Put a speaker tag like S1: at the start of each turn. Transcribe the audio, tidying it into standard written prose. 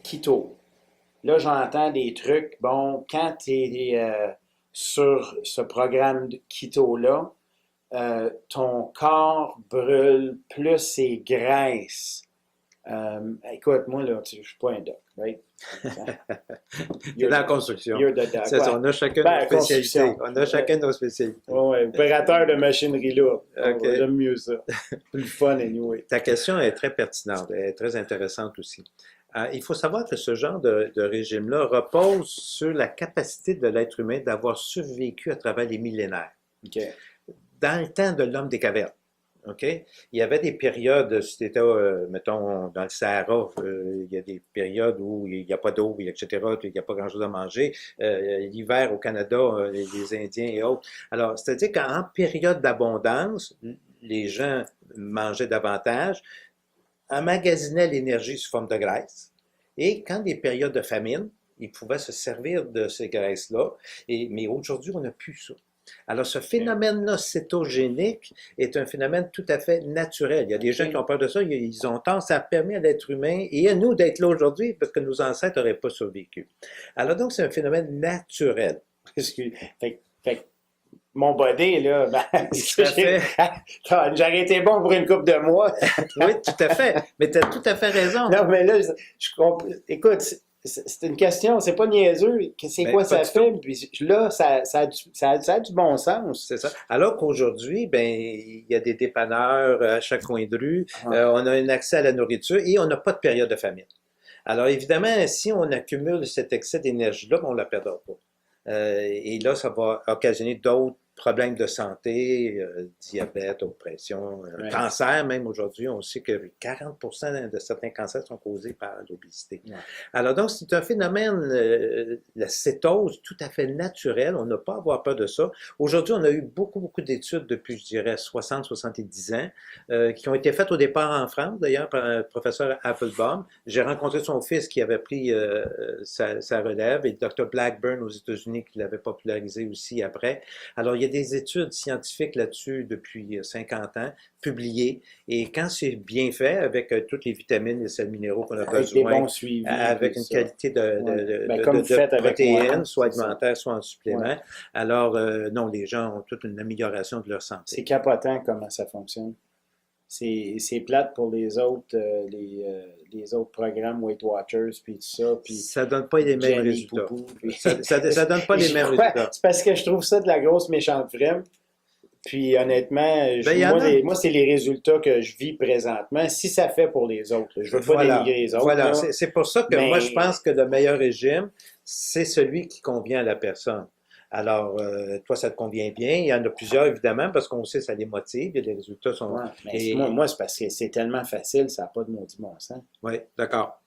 S1: keto. Là, j'entends des trucs. Bon, quand tu es sur ce programme de keto-là, ton corps brûle plus ses graisses. Écoute, moi, là, je suis pas un doc, right?
S2: T'es dans la construction.
S1: You're the doc.
S2: C'est ça, on a chacun nos spécialités. On a chacun nos spécialités.
S1: Ouais, opérateur de machinerie là.
S2: OK.
S1: J'aime mieux ça. Plus fun, anyway.
S2: Ta question est très pertinente, elle est très intéressante aussi. Il faut savoir que ce genre de régime-là repose sur la capacité de l'être humain d'avoir survécu à travers les millénaires.
S1: OK.
S2: Dans le temps de l'homme des cavernes, OK? Il y avait des périodes, si tu étais, mettons, dans le Sahara, il y a des périodes où il n'y a pas d'eau, etc., il n'y a pas grand-chose à manger. L'hiver au Canada, les Indiens et autres. Alors, c'est-à-dire qu'en période d'abondance, les gens mangeaient davantage, emmagasinaient l'énergie sous forme de graisse, et quand des périodes de famine, ils pouvaient se servir de ces graisses-là, mais aujourd'hui, on n'a plus ça. Alors, ce phénomène-là cétogénique est un phénomène tout à fait naturel. Il y a des gens qui ont peur de ça, ils ont tendance, ça permet à l'être humain et à nous d'être là aujourd'hui parce que nos ancêtres n'auraient pas survécu. Alors donc, c'est un phénomène naturel.
S1: Fait que mon body, là, ben,
S2: fait.
S1: j'aurais été bon pour une couple de mois.
S2: Oui, tout à fait. Mais tu as tout à fait raison.
S1: Non, mais là, écoute, c'est une question, c'est pas niaiseux. C'est quoi ça fait? Puis là, ça a du bon sens.
S2: C'est ça. Alors qu'aujourd'hui, ben, il y a des dépanneurs à chaque coin de rue, on a un accès à la nourriture et on n'a pas de période de famine. Alors évidemment, si on accumule cet excès d'énergie-là, ben, on ne la perdra pas. Et là, ça va occasionner d'autres problèmes de santé, diabète, oppression, cancer, même aujourd'hui, on sait que 40% de certains cancers sont causés par l'obésité. Ouais. Alors donc, c'est un phénomène, la cétose, tout à fait naturel, on n'a pas à avoir peur de ça. Aujourd'hui, on a eu beaucoup d'études depuis, je dirais, 60-70 ans, qui ont été faites au départ en France, d'ailleurs, par un professeur Applebaum. J'ai rencontré son fils qui avait pris sa relève, et le Dr. Blackburn aux États-Unis qui l'avait popularisé aussi après. Alors, il y a des études scientifiques là-dessus depuis 50 ans, publiées, et quand c'est bien fait, avec toutes les vitamines et les sels minéraux qu'on a besoin,
S1: des bons suivis,
S2: avec une qualité
S1: de
S2: protéines, soit alimentaires, soit en supplément, alors non, les gens ont toute une amélioration de leur santé.
S1: C'est capotant comment ça fonctionne. C'est plate pour les autres programmes Weight Watchers puis tout ça. Puis
S2: ça donne pas les mêmes résultats.
S1: Poupou, puis...
S2: ça donne pas les mêmes résultats.
S1: C'est parce que je trouve ça de la grosse méchante frime. Puis honnêtement, moi, c'est les résultats que je vis présentement. Si ça fait pour les autres, je veux pas dénigrer les autres.
S2: Voilà, c'est pour ça que moi, je pense que le meilleur régime, c'est celui qui convient à la personne. Alors, toi, ça te convient bien. Il y en a plusieurs, évidemment, parce qu'on sait que ça les motive et les résultats sont...
S1: Ouais, moi, c'est parce que c'est tellement facile, ça n'a pas de maudit bon sens.
S2: Oui, d'accord.